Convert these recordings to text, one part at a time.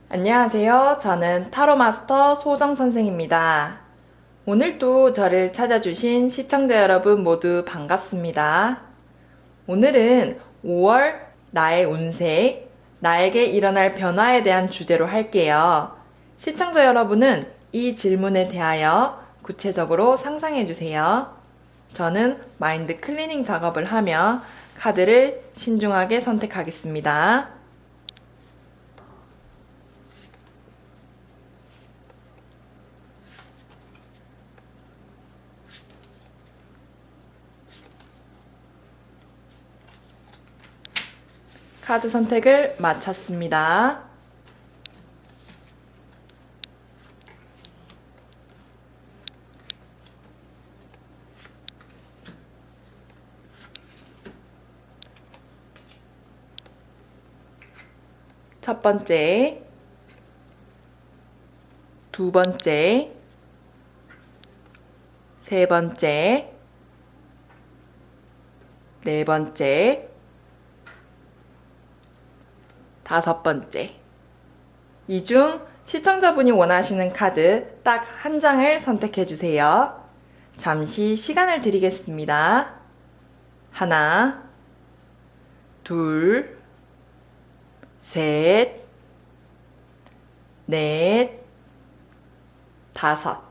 안녕하세요. 저는 타로 마스터 소정 선생입니다. 오늘도 저를 찾아주신 시청자 여러분 모두 반갑습니다. 오늘은 5월 나의 운세, 나에게 일어날 변화에 대한 주제로 할게요. 시청자 여러분은 이 질문에 대하여 구체적으로 상상해 주세요. 저는 마인드 클리닝 작업을 하며 카드를 신중하게 선택하겠습니다. 카드 선택을 마쳤습니다. 첫 번째, 두 번째, 세 번째, 네 번째, 다섯 번째. 이 중 시청자분이 원하시는 카드 딱 한 장을 선택해 주세요. 잠시 시간을 드리겠습니다. 하나, 둘, 셋, 넷, 다섯.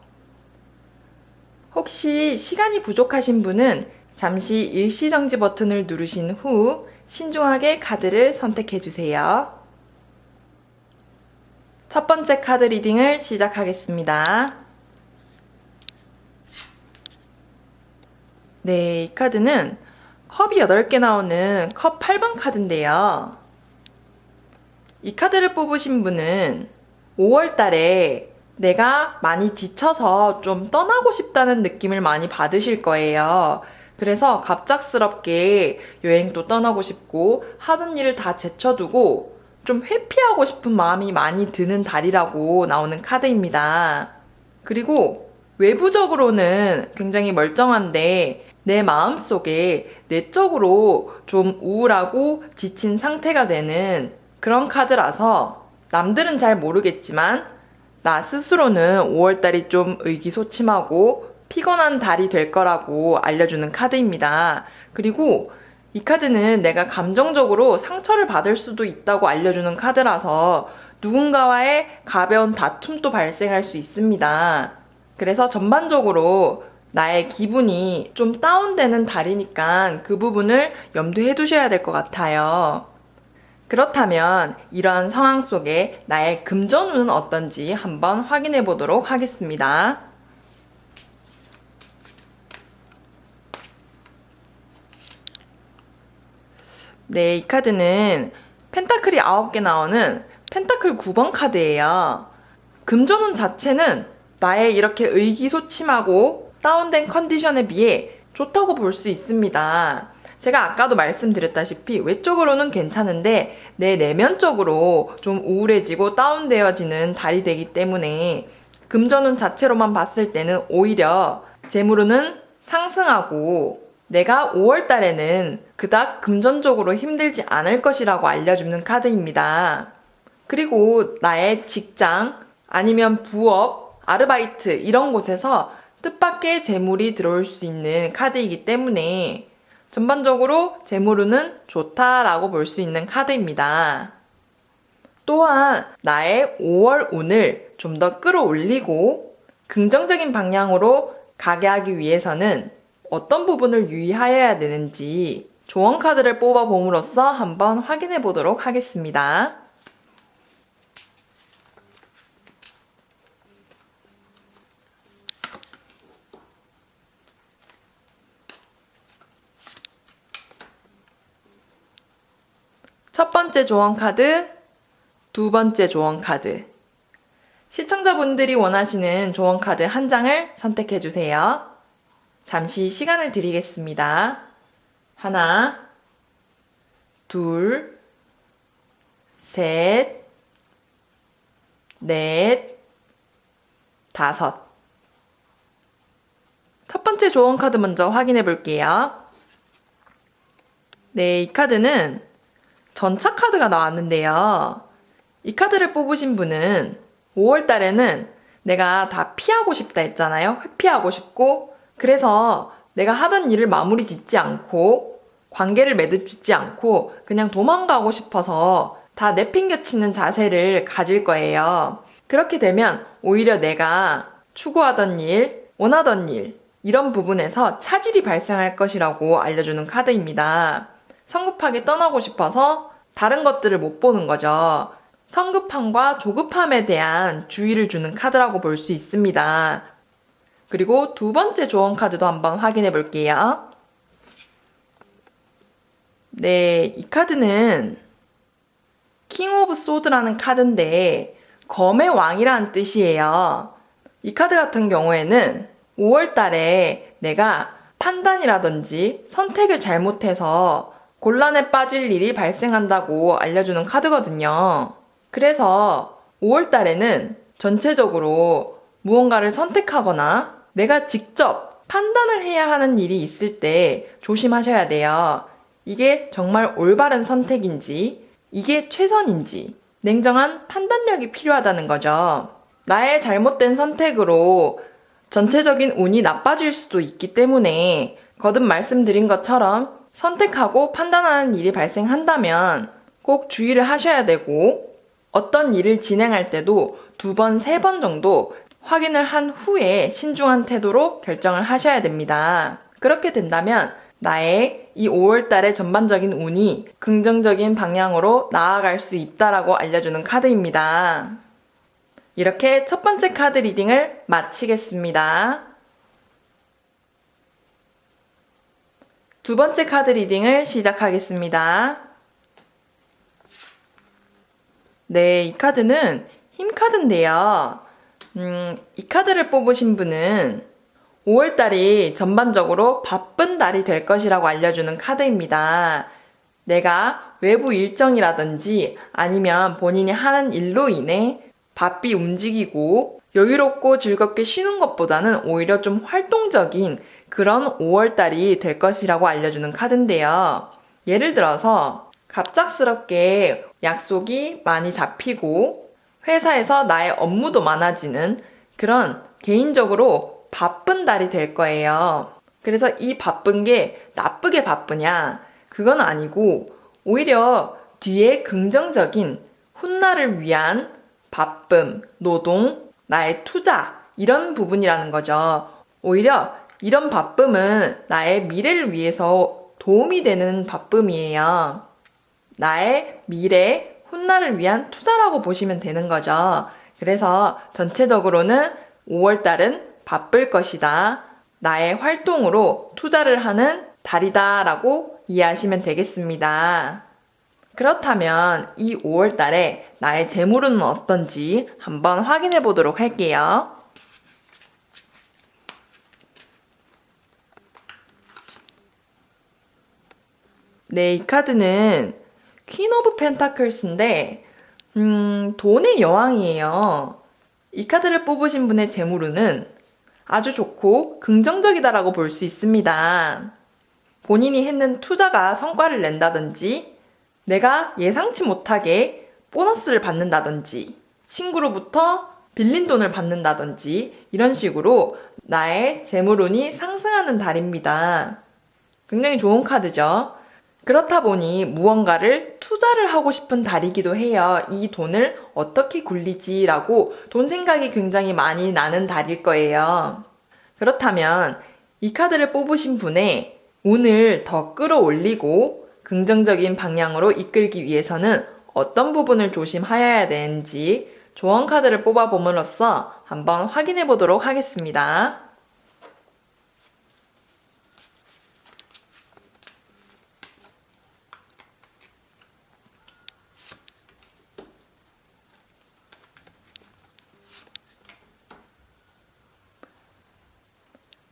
혹시 시간이 부족하신 분은 잠시 일시정지 버튼을 누르신 후 신중하게 카드를 선택해 주세요. 첫 번째 카드 리딩을 시작하겠습니다. 네, 이 카드는 컵이 8개 나오는 컵 8번 카드인데요. 이 카드를 뽑으신 분은 5월 달에 내가 많이 지쳐서 좀 떠나고 싶다는 느낌을 많이 받으실 거예요. 그래서 갑작스럽게 여행도 떠나고 싶고 하던 일을 다 제쳐두고 좀 회피하고 싶은 마음이 많이 드는 달이라고 나오는 카드입니다. 그리고 외부적으로는 굉장히 멀쩡한데 내 마음속에 내적으로 좀 우울하고 지친 상태가 되는 그런 카드라서 남들은 잘 모르겠지만 나 스스로는 5월달이 좀 의기소침하고 피곤한 달이 될 거라고 알려주는 카드입니다. 그리고 이 카드는 내가 감정적으로 상처를 받을 수도 있다고 알려주는 카드라서 누군가와의 가벼운 다툼도 발생할 수 있습니다. 그래서 전반적으로 나의 기분이 좀 다운되는 달이니까 그 부분을 염두해 두셔야 될 것 같아요. 그렇다면 이러한 상황 속에 나의 금전운은 어떤지 한번 확인해 보도록 하겠습니다. 네, 이 카드는 펜타클이 9개 나오는 펜타클 9번 카드예요. 금전운 자체는 나의 이렇게 의기소침하고 다운된 컨디션에 비해 좋다고 볼 수 있습니다. 제가 아까도 말씀드렸다시피 외적으로는 괜찮은데 내 내면적으로 좀 우울해지고 다운되어지는 달이 되기 때문에 금전운 자체로만 봤을 때는 오히려 재물운은 상승하고 내가 5월 달에는 그닥 금전적으로 힘들지 않을 것이라고 알려주는 카드입니다. 그리고 나의 직장 아니면 부업, 아르바이트 이런 곳에서 뜻밖의 재물이 들어올 수 있는 카드이기 때문에 전반적으로 재물운은 좋다라고 볼 수 있는 카드입니다. 또한 나의 5월 운을 좀 더 끌어올리고 긍정적인 방향으로 가게 하기 위해서는 어떤 부분을 유의하여야 되는지 조언 카드를 뽑아 봄으로써 한번 확인해 보도록 하겠습니다. 첫 번째 조언 카드, 두 번째 조언 카드. 시청자분들이 원하시는 조언 카드 한 장을 선택해 주세요. 잠시 시간을 드리겠습니다. 하나, 둘, 셋, 넷, 다섯. 첫 번째 조언 카드 먼저 확인해 볼게요. 네, 이 카드는 전차 카드가 나왔는데요. 이 카드를 뽑으신 분은 5월 달에는 내가 다 피하고 싶다 했잖아요. 회피하고 싶고, 그래서 내가 하던 일을 마무리 짓지 않고, 관계를 맺지 않고, 그냥 도망가고 싶어서 다 내팽겨치는 자세를 가질 거예요. 그렇게 되면 오히려 내가 추구하던 일, 원하던 일, 이런 부분에서 차질이 발생할 것이라고 알려주는 카드입니다. 성급하게 떠나고 싶어서 다른 것들을 못 보는 거죠. 성급함과 조급함에 대한 주의를 주는 카드라고 볼 수 있습니다. 그리고 두 번째 조언 카드도 한번 확인해 볼게요. 네, 이 카드는 킹 오브 소드라는 카드인데 검의 왕이라는 뜻이에요. 이 카드 같은 경우에는 5월 달에 내가 판단이라든지 선택을 잘못해서 곤란에 빠질 일이 발생한다고 알려주는 카드거든요. 그래서 5월 달에는 전체적으로 무언가를 선택하거나 내가 직접 판단을 해야 하는 일이 있을 때 조심하셔야 돼요. 이게 정말 올바른 선택인지, 이게 최선인지, 냉정한 판단력이 필요하다는 거죠. 나의 잘못된 선택으로 전체적인 운이 나빠질 수도 있기 때문에 거듭 말씀드린 것처럼 선택하고 판단하는 일이 발생한다면 꼭 주의를 하셔야 되고 어떤 일을 진행할 때도 2번, 3번 정도 확인을 한 후에 신중한 태도로 결정을 하셔야 됩니다. 그렇게 된다면 나의 이 5월 달의 전반적인 운이 긍정적인 방향으로 나아갈 수 있다라고 알려주는 카드입니다. 이렇게 첫 번째 카드 리딩을 마치겠습니다. 두 번째 카드 리딩을 시작하겠습니다. 네, 이 카드는 힘 카드인데요. 이 카드를 뽑으신 분은 5월달이 전반적으로 바쁜 달이 될 것이라고 알려주는 카드입니다. 내가 외부 일정이라든지 아니면 본인이 하는 일로 인해 바삐 움직이고 여유롭고 즐겁게 쉬는 것보다는 오히려 좀 활동적인 그런 5월달이 될 것이라고 알려주는 카드인데요. 예를 들어서 갑작스럽게 약속이 많이 잡히고 회사에서 나의 업무도 많아지는 그런 개인적으로 바쁜 달이 될 거예요. 그래서 이 바쁜 게 나쁘게 바쁘냐? 그건 아니고 오히려 뒤에 긍정적인 훗날을 위한 바쁨, 노동, 나의 투자 이런 부분이라는 거죠. 오히려 이런 바쁨은 나의 미래를 위해서 도움이 되는 바쁨이에요. 나의 미래, 훗날을 위한 투자라고 보시면 되는 거죠. 그래서 전체적으로는 5월달은 바쁠 것이다. 나의 활동으로 투자를 하는 달이다라고 이해하시면 되겠습니다. 그렇다면 이 5월달에 나의 재물은 어떤지 한번 확인해 보도록 할게요. 네, 이 카드는 퀸 오브 펜타클스인데 돈의 여왕이에요. 이 카드를 뽑으신 분의 재물운은 아주 좋고 긍정적이다라고 볼 수 있습니다. 본인이 했는 투자가 성과를 낸다든지 내가 예상치 못하게 보너스를 받는다든지 친구로부터 빌린 돈을 받는다든지 이런 식으로 나의 재물운이 상승하는 달입니다. 굉장히 좋은 카드죠. 그렇다 보니 무언가를 투자를 하고 싶은 달이기도 해요. 이 돈을 어떻게 굴리지라고 돈 생각이 굉장히 많이 나는 달일 거예요. 그렇다면 이 카드를 뽑으신 분의 운을 더 끌어올리고 긍정적인 방향으로 이끌기 위해서는 어떤 부분을 조심하여야 되는지 조언 카드를 뽑아봄으로써 한번 확인해 보도록 하겠습니다.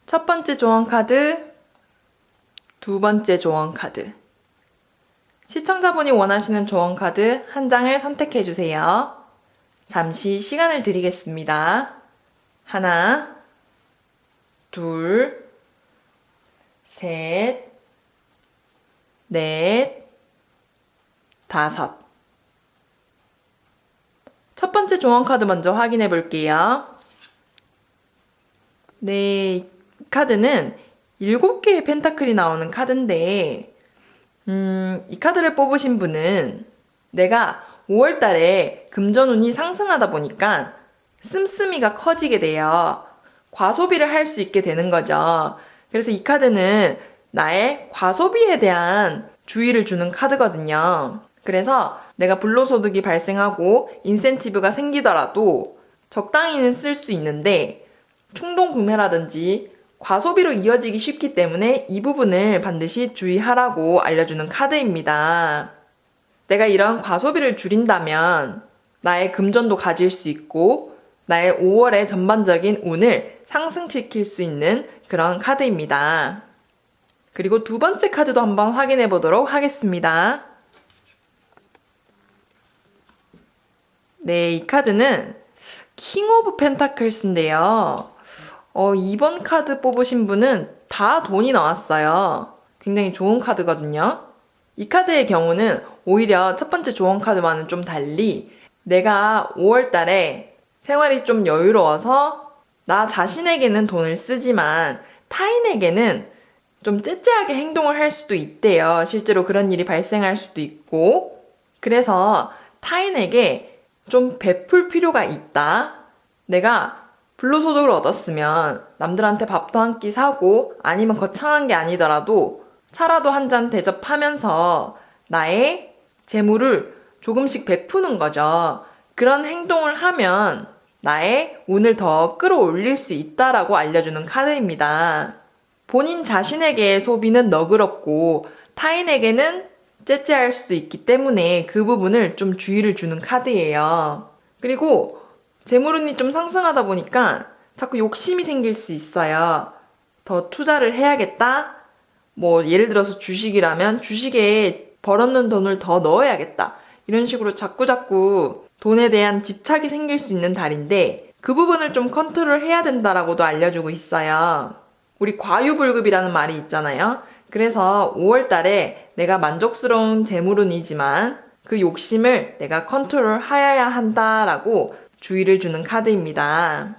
첫 번째 조언 카드, 두 번째 조언 카드. 시청자분이 원하시는 조언 카드 한 장을 선택해 주세요. 잠시 시간을 드리겠습니다. 하나, 둘, 셋, 넷, 다섯. 첫 번째 조언 카드 먼저 확인해 볼게요. 네, 이 카드는 7개의 펜타클이 나오는 카드인데, 이 카드를 뽑으신 분은 내가 5월 달에 금전운이 상승하다 보니까 씀씀이가 커지게 돼요. 과소비를 할 수 있게 되는 거죠. 그래서 이 카드는 나의 과소비에 대한 주의를 주는 카드거든요. 그래서 내가 불로소득이 발생하고 인센티브가 생기더라도 적당히는 쓸 수 있는데 충동 구매라든지 과소비로 이어지기 쉽기 때문에 이 부분을 반드시 주의하라고 알려주는 카드입니다. 내가 이런 과소비를 줄인다면 나의 금전도 가질 수 있고 나의 5월의 전반적인 운을 상승시킬 수 있는 그런 카드입니다. 그리고 두 번째 카드도 한번 확인해 보도록 하겠습니다. 네, 이 카드는 킹 오브 펜타클스인데요. 이번 카드 뽑으신 분은 다 돈이 나왔어요. 굉장히 좋은 카드거든요. 이 카드의 경우는 오히려 첫 번째 조언 카드와는 좀 달리 내가 5월 달에 생활이 좀 여유로워서 나 자신에게는 돈을 쓰지만 타인에게는 좀 째째하게 행동을 할 수도 있대요. 실제로 그런 일이 발생할 수도 있고. 그래서 타인에게 좀 베풀 필요가 있다. 내가 불로소득을 얻었으면 남들한테 밥도 한 끼 사고 아니면 거창한 게 아니더라도 차라도 한 잔 대접하면서 나의 재물을 조금씩 베푸는 거죠. 그런 행동을 하면 나의 운을 더 끌어올릴 수 있다라고 알려주는 카드입니다. 본인 자신에게 소비는 너그럽고 타인에게는 째째할 수도 있기 때문에 그 부분을 좀 주의를 주는 카드예요. 그리고 재물운이 좀 상승하다 보니까 자꾸 욕심이 생길 수 있어요. 더 투자를 해야겠다. 뭐 예를 들어서 주식이라면 주식에 벌었는 돈을 더 넣어야겠다. 이런 식으로 자꾸자꾸 돈에 대한 집착이 생길 수 있는 달인데 그 부분을 좀 컨트롤 해야 된다라고도 알려주고 있어요. 우리 과유불급이라는 말이 있잖아요. 그래서 5월 달에 내가 만족스러운 재물운이지만 그 욕심을 내가 컨트롤 하여야 한다라고 주의를 주는 카드입니다.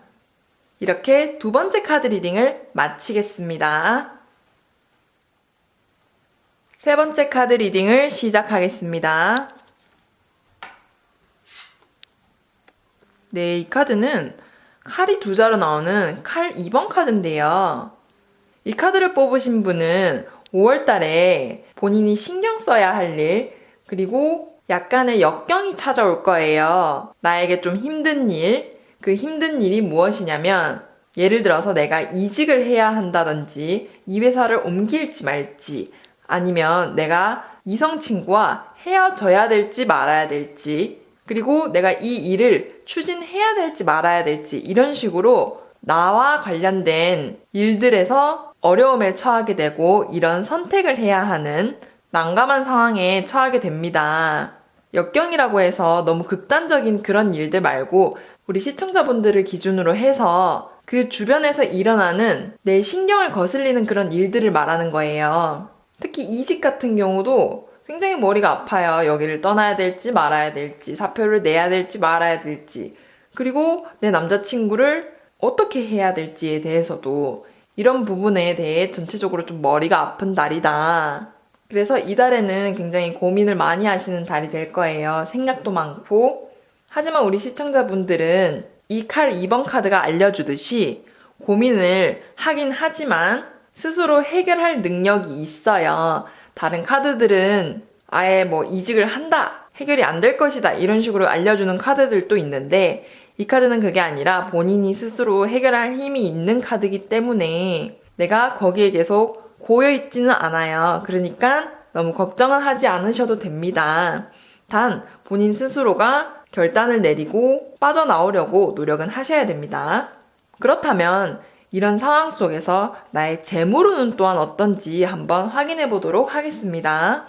이렇게 두 번째 카드 리딩을 마치겠습니다. 세 번째 카드 리딩을 시작하겠습니다. 네, 이 카드는 칼이 두 자로 나오는 칼 2번 카드인데요. 이 카드를 뽑으신 분은 5월 달에 본인이 신경 써야 할 일, 그리고 약간의 역경이 찾아올 거예요. 나에게 좀 힘든 일, 그 힘든 일이 무엇이냐면 예를 들어서 내가 이직을 해야 한다든지 이 회사를 옮길지 말지 아니면 내가 이성 친구와 헤어져야 될지 말아야 될지 그리고 내가 이 일을 추진해야 될지 말아야 될지 이런 식으로 나와 관련된 일들에서 어려움에 처하게 되고 이런 선택을 해야 하는 난감한 상황에 처하게 됩니다. 역경이라고 해서 너무 극단적인 그런 일들 말고 우리 시청자분들을 기준으로 해서 그 주변에서 일어나는 내 신경을 거슬리는 그런 일들을 말하는 거예요. 특히 이직 같은 경우도 굉장히 머리가 아파요. 여기를 떠나야 될지 말아야 될지, 사표를 내야 될지 말아야 될지, 그리고 내 남자친구를 어떻게 해야 될지에 대해서도 이런 부분에 대해 전체적으로 좀 머리가 아픈 달이다. 그래서 이 달에는 굉장히 고민을 많이 하시는 달이 될 거예요. 생각도 많고. 하지만 우리 시청자분들은 이 칼 2번 카드가 알려주듯이 고민을 하긴 하지만 스스로 해결할 능력이 있어요. 다른 카드들은 아예 뭐 이직을 한다, 해결이 안 될 것이다 이런 식으로 알려주는 카드들도 있는데 이 카드는 그게 아니라 본인이 스스로 해결할 힘이 있는 카드이기 때문에 내가 거기에 계속 고여있지는 않아요. 그러니까 너무 걱정은 하지 않으셔도 됩니다. 단 본인 스스로가 결단을 내리고 빠져나오려고 노력은 하셔야 됩니다. 그렇다면 이런 상황 속에서 나의 재물운은 또한 어떤지 한번 확인해 보도록 하겠습니다.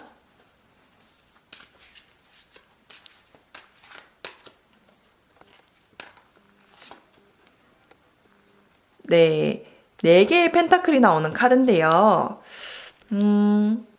네, 4개의 펜타클이 나오는 카드인데요.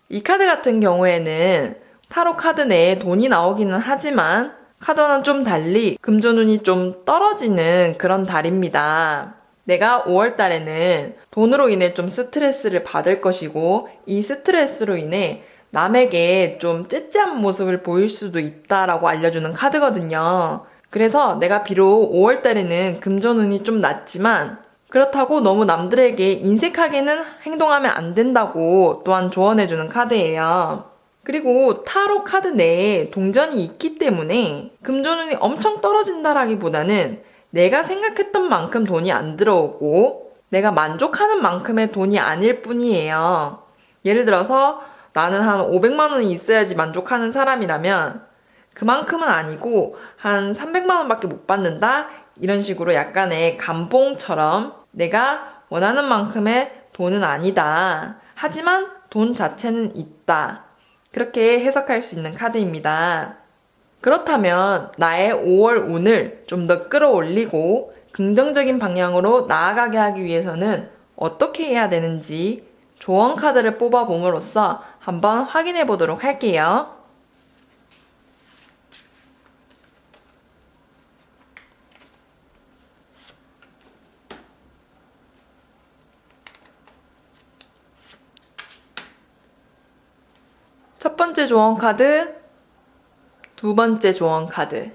이 카드 같은 경우에는 타로 카드 내에 돈이 나오기는 하지만 카드와는 좀 달리 금전운이 좀 떨어지는 그런 달입니다. 내가 5월 달에는 돈으로 인해 좀 스트레스를 받을 것이고 이 스트레스로 인해 남에게 좀 째째한 모습을 보일 수도 있다라고 알려주는 카드거든요. 그래서 내가 비록 5월 달에는 금전운이 좀 낮지만 그렇다고 너무 남들에게 인색하게는 행동하면 안 된다고 또한 조언해주는 카드예요. 그리고 타로 카드 내에 동전이 있기 때문에 금전운이 엄청 떨어진다라기보다는 내가 생각했던 만큼 돈이 안 들어오고 내가 만족하는 만큼의 돈이 아닐 뿐이에요. 예를 들어서 나는 한 500만 원이 있어야지 만족하는 사람이라면 그만큼은 아니고 한 300만 원밖에 못 받는다? 이런 식으로 약간의 감봉처럼 내가 원하는 만큼의 돈은 아니다. 하지만 돈 자체는 있다. 그렇게 해석할 수 있는 카드입니다. 그렇다면 나의 5월 운을 좀 더 끌어올리고 긍정적인 방향으로 나아가게 하기 위해서는 어떻게 해야 되는지 조언 카드를 뽑아봄으로써 한번 확인해 보도록 할게요. 첫 번째 조언 카드, 두 번째 조언 카드.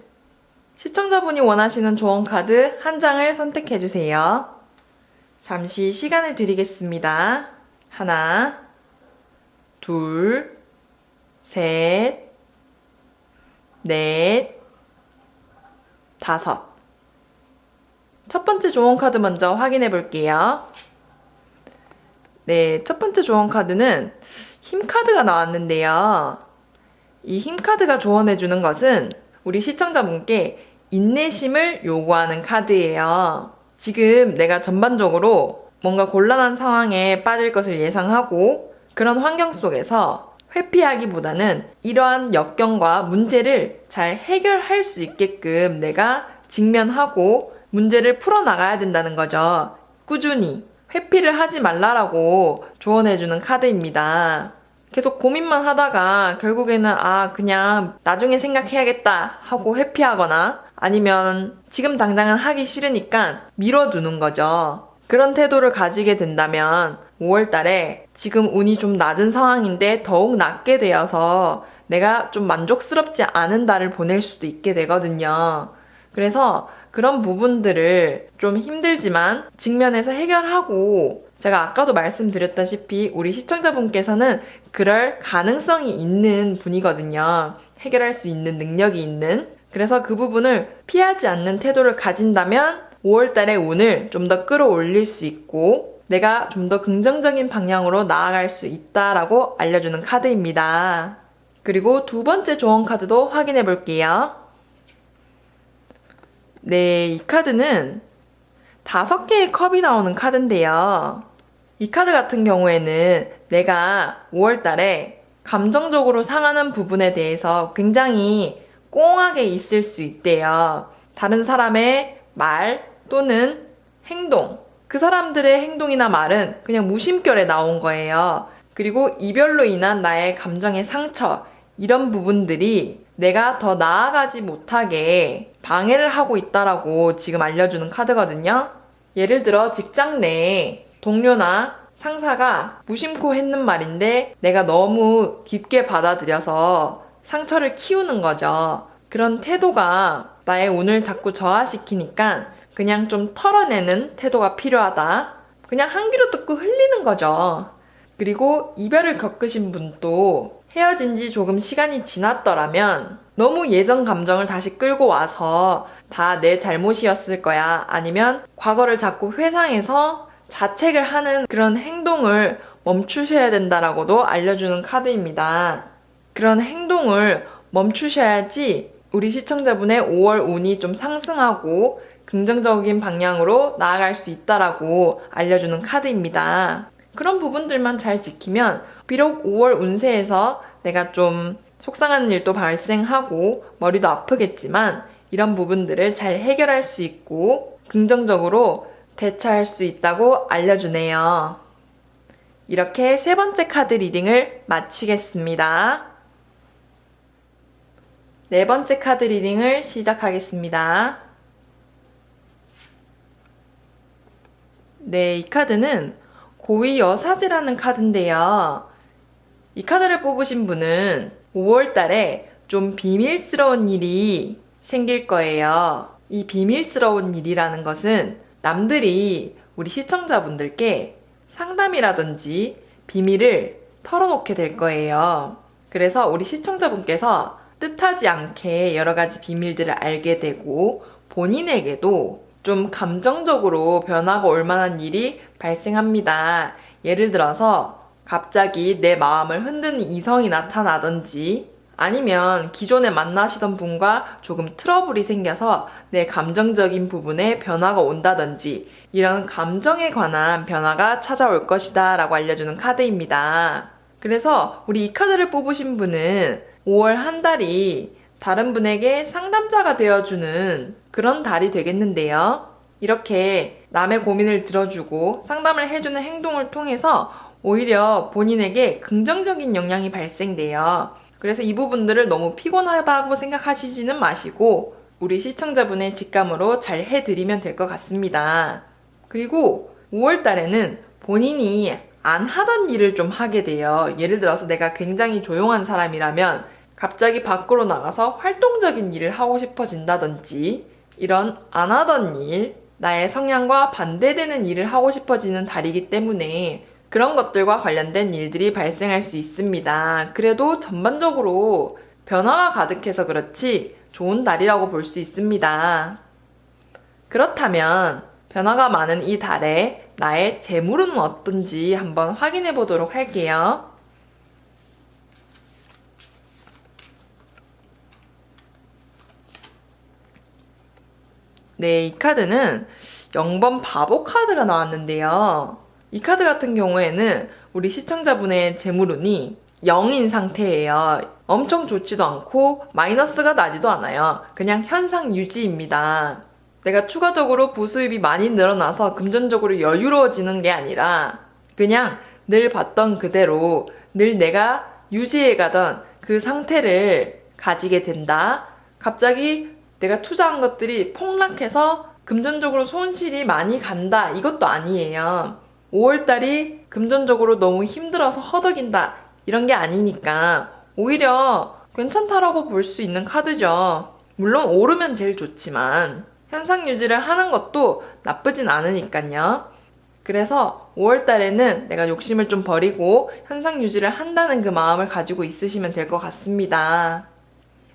시청자분이 원하시는 조언 카드 한 장을 선택해 주세요. 잠시 시간을 드리겠습니다. 하나, 둘, 셋, 넷, 다섯. 첫 번째 조언 카드 먼저 확인해 볼게요. 네, 첫 번째 조언 카드는 힘 카드가 나왔는데요. 이 힘 카드가 조언해주는 것은 우리 시청자분께 인내심을 요구하는 카드예요. 지금 내가 전반적으로 뭔가 곤란한 상황에 빠질 것을 예상하고 그런 환경 속에서 회피하기보다는 이러한 역경과 문제를 잘 해결할 수 있게끔 내가 직면하고 문제를 풀어나가야 된다는 거죠. 꾸준히 회피를 하지 말라라고 조언해주는 카드입니다. 계속 고민만 하다가 결국에는 그냥 나중에 생각해야겠다 하고 회피하거나 아니면 지금 당장은 하기 싫으니까 미뤄두는 거죠. 그런 태도를 가지게 된다면 5월 달에 지금 운이 좀 낮은 상황인데 더욱 낮게 되어서 내가 좀 만족스럽지 않은 달을 보낼 수도 있게 되거든요. 그래서 그런 부분들을 좀 힘들지만 직면해서 해결하고 제가 아까도 말씀드렸다시피 우리 시청자분께서는 그럴 가능성이 있는 분이거든요. 해결할 수 있는 능력이 있는. 그래서 그 부분을 피하지 않는 태도를 가진다면 5월 달의 운을 좀 더 끌어올릴 수 있고 내가 좀 더 긍정적인 방향으로 나아갈 수 있다라고 알려주는 카드입니다. 그리고 두 번째 조언 카드도 확인해 볼게요. 네, 이 카드는 5개의 컵이 나오는 카드인데요. 이 카드 같은 경우에는 내가 5월 달에 감정적으로 상하는 부분에 대해서 굉장히 꽁하게 있을 수 있대요. 다른 사람의 말 또는 행동, 그 사람들의 행동이나 말은 그냥 무심결에 나온 거예요. 그리고 이별로 인한 나의 감정의 상처, 이런 부분들이 내가 더 나아가지 못하게 방해를 하고 있다라고 지금 알려주는 카드거든요. 예를 들어 직장 내에 동료나 상사가 무심코 했는 말인데 내가 너무 깊게 받아들여서 상처를 키우는 거죠. 그런 태도가 나의 운을 자꾸 저하시키니까 그냥 좀 털어내는 태도가 필요하다. 그냥 한 귀로 듣고 흘리는 거죠. 그리고 이별을 겪으신 분도 헤어진 지 조금 시간이 지났더라면 너무 예전 감정을 다시 끌고 와서 다 내 잘못이었을 거야. 아니면 과거를 자꾸 회상해서 자책을 하는 그런 행동을 멈추셔야 된다라고도 알려주는 카드입니다. 그런 행동을 멈추셔야지 우리 시청자분의 5월 운이 좀 상승하고 긍정적인 방향으로 나아갈 수 있다라고 알려주는 카드입니다. 그런 부분들만 잘 지키면 비록 5월 운세에서 내가 좀 속상한 일도 발생하고 머리도 아프겠지만 이런 부분들을 잘 해결할 수 있고 긍정적으로 대처할 수 있다고 알려주네요. 이렇게 세 번째 카드 리딩을 마치겠습니다. 네 번째 카드 리딩을 시작하겠습니다. 네, 이 카드는 고위 여사제라는 카드인데요. 이 카드를 뽑으신 분은 5월 달에 좀 비밀스러운 일이 생길 거예요. 이 비밀스러운 일이라는 것은 남들이 우리 시청자분들께 상담이라든지 비밀을 털어놓게 될 거예요. 그래서 우리 시청자분께서 뜻하지 않게 여러 가지 비밀들을 알게 되고 본인에게도 좀 감정적으로 변화가 올 만한 일이 발생합니다. 예를 들어서 갑자기 내 마음을 흔드는 이성이 나타나든지 아니면 기존에 만나시던 분과 조금 트러블이 생겨서 내 감정적인 부분에 변화가 온다든지 이런 감정에 관한 변화가 찾아올 것이다 라고 알려주는 카드입니다. 그래서 우리 이 카드를 뽑으신 분은 5월 한 달이 다른 분에게 상담자가 되어주는 그런 달이 되겠는데요. 이렇게 남의 고민을 들어주고 상담을 해주는 행동을 통해서 오히려 본인에게 긍정적인 영향이 발생돼요. 그래서 이 부분들을 너무 피곤하다고 생각하시지는 마시고 우리 시청자분의 직감으로 잘 해드리면 될 것 같습니다. 그리고 5월 달에는 본인이 안 하던 일을 좀 하게 돼요. 예를 들어서 내가 굉장히 조용한 사람이라면 갑자기 밖으로 나가서 활동적인 일을 하고 싶어진다든지 이런 안 하던 일, 나의 성향과 반대되는 일을 하고 싶어지는 달이기 때문에 그런 것들과 관련된 일들이 발생할 수 있습니다. 그래도 전반적으로 변화가 가득해서 그렇지 좋은 달이라고 볼 수 있습니다. 그렇다면 변화가 많은 이 달에 나의 재물은 어떤지 한번 확인해 보도록 할게요. 네, 이 카드는 0번 바보 카드가 나왔는데요. 이 카드 같은 경우에는 우리 시청자분의 재물운이 0인 상태예요. 엄청 좋지도 않고 마이너스가 나지도 않아요. 그냥 현상 유지입니다. 내가 추가적으로 부수입이 많이 늘어나서 금전적으로 여유로워지는 게 아니라 그냥 늘 봤던 그대로 늘 내가 유지해가던 그 상태를 가지게 된다. 갑자기 내가 투자한 것들이 폭락해서 금전적으로 손실이 많이 간다. 이것도 아니에요. 5월달이 금전적으로 너무 힘들어서 허덕인다. 이런 게 아니니까 오히려 괜찮다라고 볼 수 있는 카드죠. 물론 오르면 제일 좋지만 현상 유지를 하는 것도 나쁘진 않으니까요. 그래서 5월달에는 내가 욕심을 좀 버리고 현상 유지를 한다는 그 마음을 가지고 있으시면 될 것 같습니다.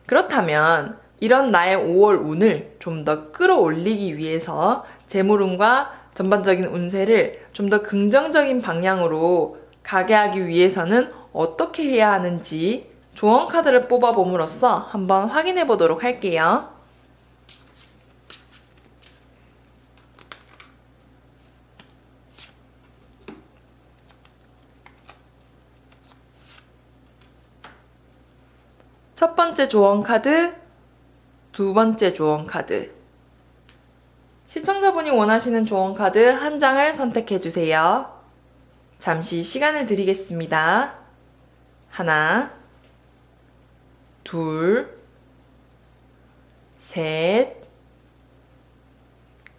그렇다면 이런 나의 5월 운을 좀 더 끌어올리기 위해서 재물운과 전반적인 운세를 좀 더 긍정적인 방향으로 가게 하기 위해서는 어떻게 해야 하는지 조언 카드를 뽑아봄으로써 한번 확인해 보도록 할게요. 첫 번째 조언 카드, 두 번째 조언 카드. 시청자분이 원하시는 조언 카드 한 장을 선택해 주세요. 잠시 시간을 드리겠습니다. 하나, 둘, 셋,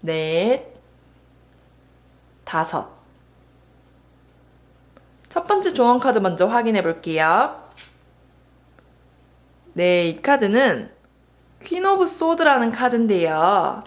넷, 다섯. 첫 번째 조언 카드 먼저 확인해 볼게요. 네, 이 카드는 퀸 오브 소드라는 카드인데요.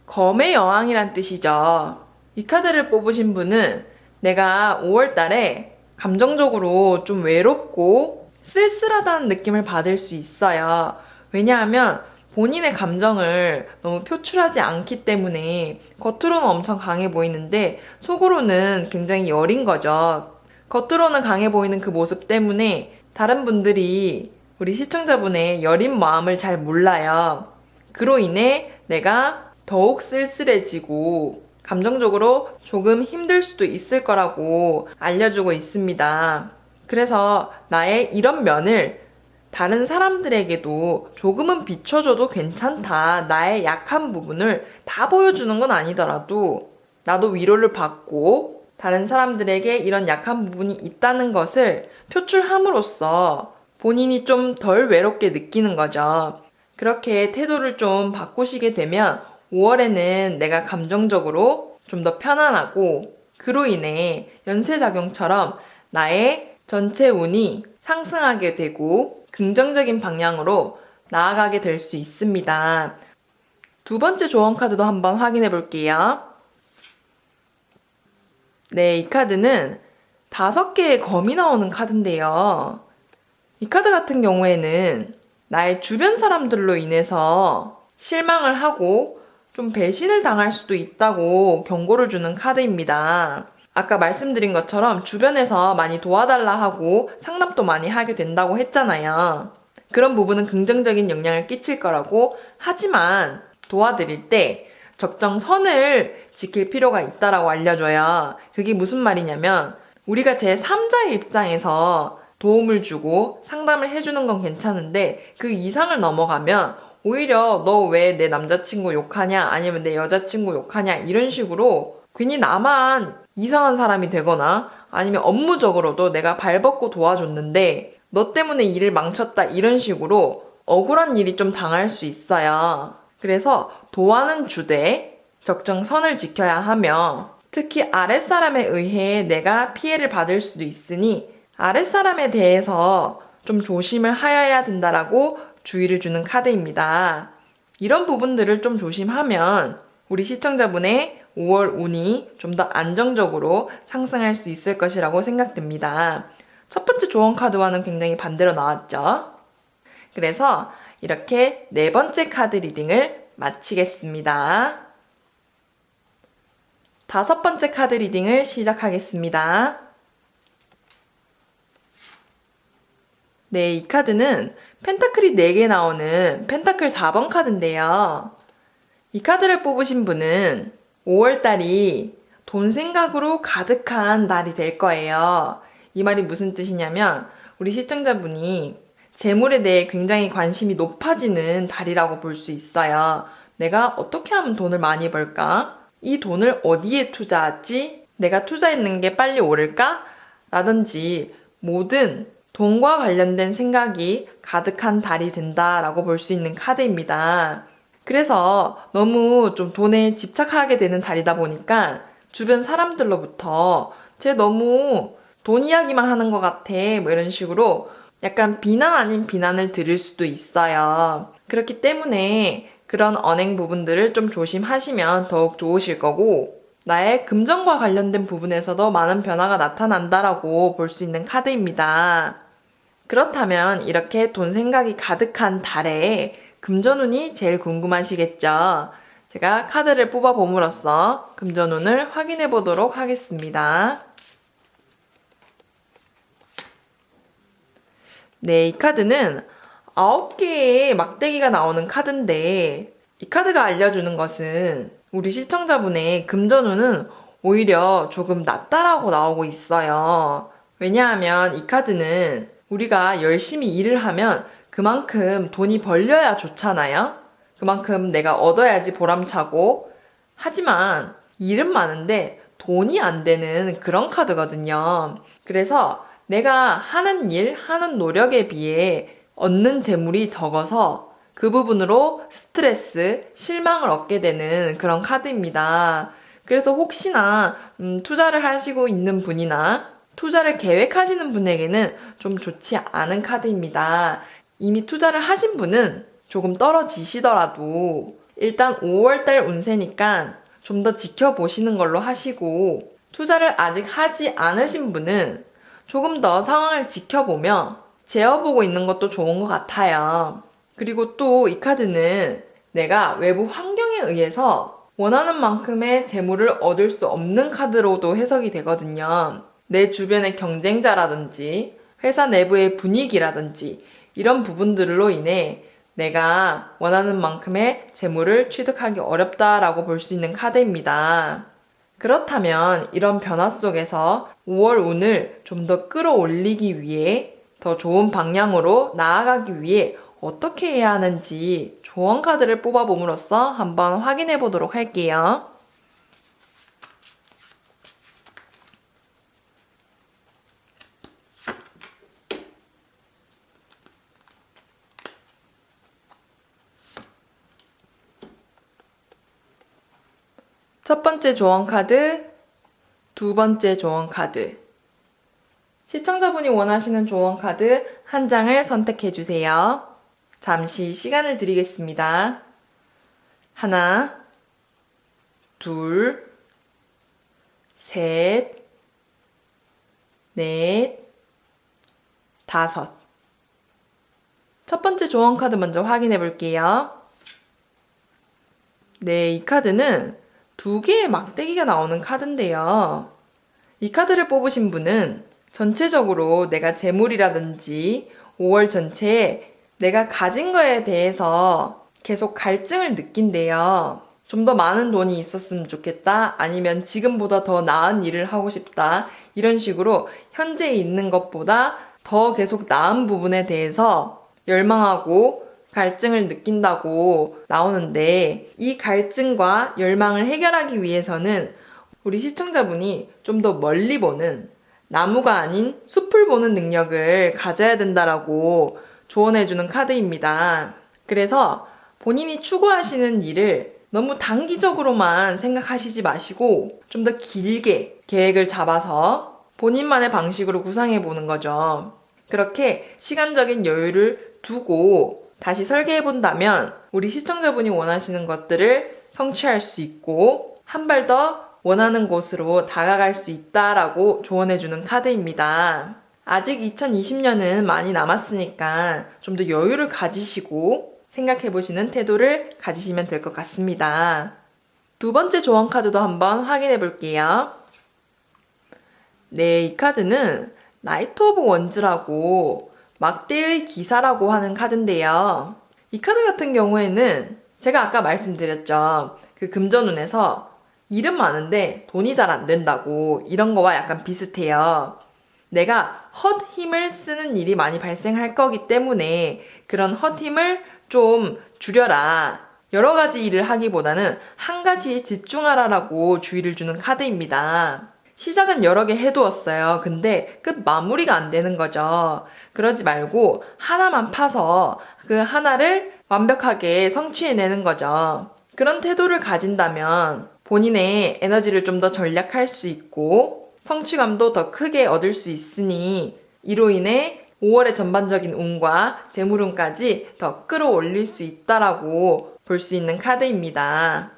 검의 여왕이란 뜻이죠. 이 카드를 뽑으신 분은 내가 5월 달에 감정적으로 좀 외롭고 쓸쓸하다는 느낌을 받을 수 있어요. 왜냐하면 본인의 감정을 너무 표출하지 않기 때문에 겉으로는 엄청 강해 보이는데 속으로는 굉장히 여린 거죠. 겉으로는 강해 보이는 그 모습 때문에 다른 분들이 우리 시청자분의 여린 마음을 잘 몰라요. 그로 인해 내가 더욱 쓸쓸해지고 감정적으로 조금 힘들 수도 있을 거라고 알려주고 있습니다. 그래서 나의 이런 면을 다른 사람들에게도 조금은 비춰줘도 괜찮다. 나의 약한 부분을 다 보여주는 건 아니더라도 나도 위로를 받고 다른 사람들에게 이런 약한 부분이 있다는 것을 표출함으로써 본인이 좀 덜 외롭게 느끼는 거죠. 그렇게 태도를 좀 바꾸시게 되면 5월에는 내가 감정적으로 좀 더 편안하고 그로 인해 연쇄작용처럼 나의 전체 운이 상승하게 되고 긍정적인 방향으로 나아가게 될 수 있습니다. 두 번째 조언 카드도 한번 확인해 볼게요. 네, 이 카드는 5개의 검이 나오는 카드인데요. 이 카드 같은 경우에는 나의 주변 사람들로 인해서 실망을 하고 좀 배신을 당할 수도 있다고 경고를 주는 카드입니다. 아까 말씀드린 것처럼 주변에서 많이 도와달라 하고 상담도 많이 하게 된다고 했잖아요. 그런 부분은 긍정적인 영향을 끼칠 거라고 하지만 도와드릴 때 적정선을 지킬 필요가 있다라고 알려줘요. 그게 무슨 말이냐면 우리가 제3자의 입장에서 도움을 주고 상담을 해주는 건 괜찮은데 그 이상을 넘어가면 오히려 너 왜 내 남자친구 욕하냐 아니면 내 여자친구 욕하냐 이런 식으로 괜히 나만 이상한 사람이 되거나 아니면 업무적으로도 내가 발벗고 도와줬는데 너 때문에 일을 망쳤다 이런 식으로 억울한 일이 좀 당할 수 있어요. 그래서 도와는 주되 적정선을 지켜야 하며 특히 아랫사람에 의해 내가 피해를 받을 수도 있으니 아랫사람에 대해서 좀 조심을 하여야 된다라고 주의를 주는 카드입니다. 이런 부분들을 좀 조심하면 우리 시청자분의 5월 운이 좀 더 안정적으로 상승할 수 있을 것이라고 생각됩니다. 첫 번째 조언 카드와는 굉장히 반대로 나왔죠. 그래서 이렇게 네 번째 카드 리딩을 마치겠습니다. 다섯 번째 카드 리딩을 시작하겠습니다. 네, 이 카드는 펜타클이 4개 나오는 펜타클 4번 카드인데요. 이 카드를 뽑으신 분은 5월달이 돈 생각으로 가득한 날이 될 거예요. 이 말이 무슨 뜻이냐면 우리 시청자분이 재물에 대해 굉장히 관심이 높아지는 달이라고 볼 수 있어요. 내가 어떻게 하면 돈을 많이 벌까? 이 돈을 어디에 투자하지? 내가 투자했는 게 빨리 오를까? 라든지 모든 돈과 관련된 생각이 가득한 달이 된다라고 볼 수 있는 카드입니다. 그래서 너무 좀 돈에 집착하게 되는 달이다 보니까 주변 사람들로부터 쟤 너무 돈 이야기만 하는 것 같아 뭐 이런 식으로 약간 비난 아닌 비난을 들을 수도 있어요. 그렇기 때문에 그런 언행 부분들을 좀 조심하시면 더욱 좋으실 거고 나의 금전과 관련된 부분에서도 많은 변화가 나타난다라고 볼 수 있는 카드입니다. 그렇다면 이렇게 돈 생각이 가득한 달에 금전운이 제일 궁금하시겠죠? 제가 카드를 뽑아봄으로써 금전운을 확인해 보도록 하겠습니다. 네, 이 카드는 9개의 막대기가 나오는 카드인데 이 카드가 알려주는 것은 우리 시청자분의 금전운은 오히려 조금 낮다라고 나오고 있어요. 왜냐하면 이 카드는 우리가 열심히 일을 하면 그만큼 돈이 벌려야 좋잖아요? 그만큼 내가 얻어야지 보람차고 하지만 일은 많은데 돈이 안 되는 그런 카드거든요. 그래서 내가 하는 일, 하는 노력에 비해 얻는 재물이 적어서 그 부분으로 스트레스, 실망을 얻게 되는 그런 카드입니다. 그래서 혹시나 투자를 하시고 있는 분이나 투자를 계획하시는 분에게는 좀 좋지 않은 카드입니다. 이미 투자를 하신 분은 조금 떨어지시더라도 일단 5월달 운세니까 좀 더 지켜보시는 걸로 하시고 투자를 아직 하지 않으신 분은 조금 더 상황을 지켜보며 재어보고 있는 것도 좋은 것 같아요. 그리고 또 이 카드는 내가 외부 환경에 의해서 원하는 만큼의 재물을 얻을 수 없는 카드로도 해석이 되거든요. 내 주변의 경쟁자라든지 회사 내부의 분위기라든지 이런 부분들로 인해 내가 원하는 만큼의 재물을 취득하기 어렵다라고 볼 수 있는 카드입니다. 그렇다면 이런 변화 속에서 5월 운을 좀 더 끌어올리기 위해 더 좋은 방향으로 나아가기 위해 어떻게 해야 하는지 조언 카드를 뽑아봄으로써 한번 확인해 보도록 할게요. 첫 번째 조언 카드, 두 번째 조언 카드. 시청자분이 원하시는 조언 카드 한 장을 선택해 주세요. 잠시 시간을 드리겠습니다. 하나, 둘, 셋, 넷, 다섯. 첫 번째 조언 카드 먼저 확인해 볼게요. 네, 이 카드는 두 개의 막대기가 나오는 카드인데요. 이 카드를 뽑으신 분은 전체적으로 내가 재물이라든지 5월 전체에 내가 가진 거에 대해서 계속 갈증을 느낀대요. 좀 더 많은 돈이 있었으면 좋겠다. 아니면 지금보다 더 나은 일을 하고 싶다. 이런 식으로 현재 있는 것보다 더 계속 나은 부분에 대해서 열망하고 갈증을 느낀다고 나오는데, 이 갈증과 열망을 해결하기 위해서는 우리 시청자분이 좀 더 멀리 보는, 나무가 아닌 숲을 보는 능력을 가져야 된다라고 조언해주는 카드입니다. 그래서 본인이 추구하시는 일을 너무 단기적으로만 생각하시지 마시고 좀 더 길게 계획을 잡아서 본인만의 방식으로 구상해 보는 거죠. 그렇게 시간적인 여유를 두고 다시 설계해 본다면 우리 시청자분이 원하시는 것들을 성취할 수 있고 한 발 더 원하는 곳으로 다가갈 수 있다라고 조언해주는 카드입니다. 아직 2020년은 많이 남았으니까 좀 더 여유를 가지시고 생각해보시는 태도를 가지시면 될 것 같습니다. 두 번째 조언 카드도 한번 확인해 볼게요. 네, 이 카드는 나이트 오브 원즈라고 막대의 기사라고 하는 카드인데요. 이 카드 같은 경우에는 제가 아까 말씀드렸죠. 그 금전운에서 일은 많은데 돈이 잘 안 된다고, 이런 거와 약간 비슷해요. 내가 헛 힘을 쓰는 일이 많이 발생할 거기 때문에 그런 헛 힘을 좀 줄여라. 여러 가지 일을 하기보다는 한 가지에 집중하라라고 주의를 주는 카드입니다. 시작은 여러 개 해두었어요. 근데 끝 마무리가 안 되는 거죠. 그러지 말고 하나만 파서 그 하나를 완벽하게 성취해내는 거죠. 그런 태도를 가진다면 본인의 에너지를 좀 더 절약할 수 있고 성취감도 더 크게 얻을 수 있으니, 이로 인해 5월의 전반적인 운과 재물운까지 더 끌어올릴 수 있다라고 볼 수 있는 카드입니다.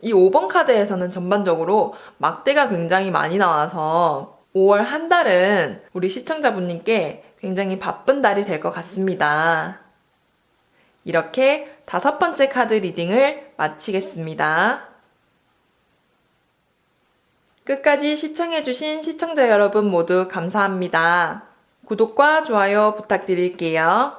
이 5번 카드에서는 전반적으로 막대가 굉장히 많이 나와서 5월 한 달은 우리 시청자분님께 굉장히 바쁜 달이 될 것 같습니다. 이렇게 5번째 카드 리딩을 마치겠습니다. 끝까지 시청해주신 시청자 여러분 모두 감사합니다. 구독과 좋아요 부탁드릴게요.